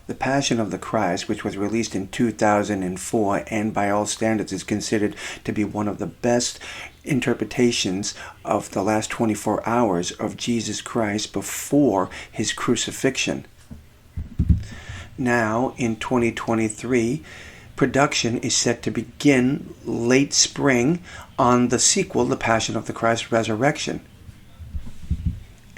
The Passion of the Christ, which was released in 2004 and by all standards is considered to be one of the best interpretations of the last 24 hours of Jesus Christ before his crucifixion. Now, in 2023, production is set to begin late spring on the sequel, The Passion of the Christ Resurrection.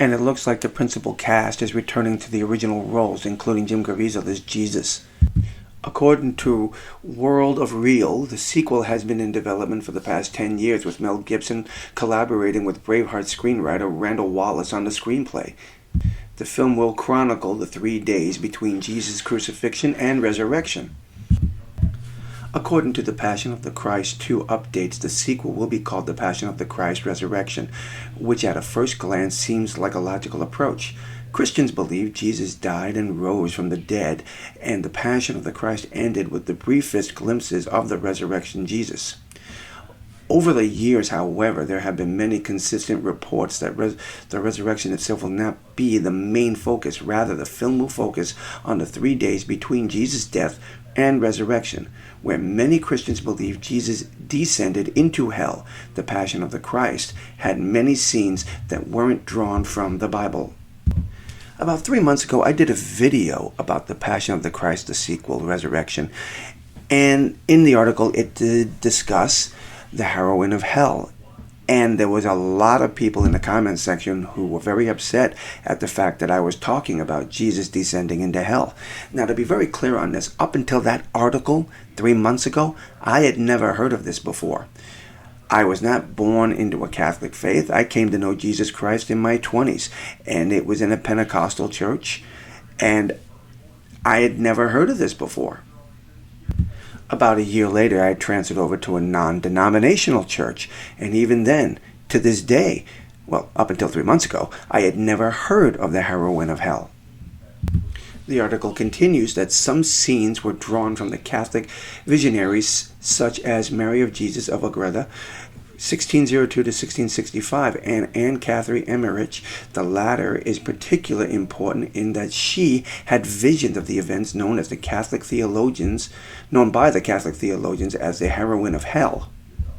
And it looks like the principal cast is returning to the original roles, including Jim Caviezel as Jesus. According to World of Real, the sequel has been in development for the past 10 years, with Mel Gibson collaborating with Braveheart screenwriter Randall Wallace on the screenplay. The film will chronicle the 3 days between Jesus' crucifixion and resurrection. According to the Passion of the Christ 2 updates, the sequel will be called The Passion of the Christ Resurrection, which at a first glance seems like a logical approach. Christians believe Jesus died and rose from the dead, and the Passion of the Christ ended with the briefest glimpses of the resurrection Jesus. Over the years, however, there have been many consistent reports that the resurrection itself will not be the main focus. Rather, the film will focus on the 3 days between Jesus' death and resurrection, where many Christians believe Jesus descended into hell. The Passion of the Christ had many scenes that weren't drawn from the Bible. About 3 months ago, I did a video about the Passion of the Christ, the sequel, Resurrection, and in the article it did discuss the heroine of hell. And there was a lot of people in the comment section who were very upset at the fact that I was talking about Jesus descending into hell. Now, to be very clear on this, up until that article 3 months ago, I had never heard of this before. I was not born into a Catholic faith. I came to know Jesus Christ in my 20s, and it was in a Pentecostal church, and I had never heard of this before. About a year later, I transferred over to a non-denominational church, and even then, to this day, well, up until 3 months ago, I had never heard of the heroine of hell. The article continues that some scenes were drawn from the Catholic visionaries such as Mary of Jesus of Agreda, 1602 to 1665, and Anne Catherine Emmerich. The latter is particularly important in that she had visions of the events known by the Catholic theologians as the heroine of hell,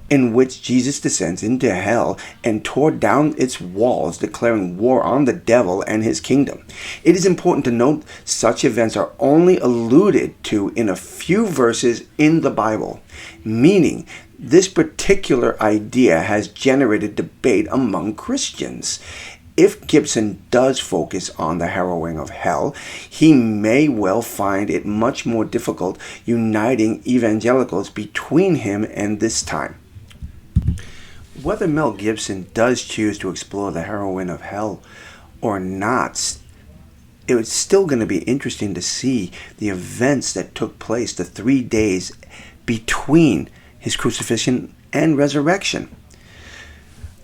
in which Jesus descends into hell and tore down its walls, declaring war on the devil and his kingdom. It is important to note such events are only alluded to in a few verses in the Bible, meaning this particular idea has generated debate among Christians. If Gibson does focus on the heroine of hell, he may well find it much more difficult uniting evangelicals between him and this time. Whether Mel Gibson does choose to explore the heroine of hell or not, it's still going to be interesting to see the events that took place the 3 days between his crucifixion and resurrection.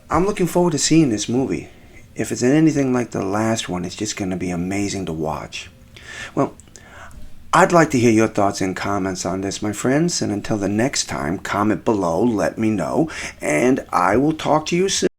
I'm looking forward to seeing this movie. If it's anything like the last one, it's just going to be amazing to watch. Well, I'd like to hear your thoughts and comments on this, my friends. And until the next time, comment below, let me know, and I will talk to you soon.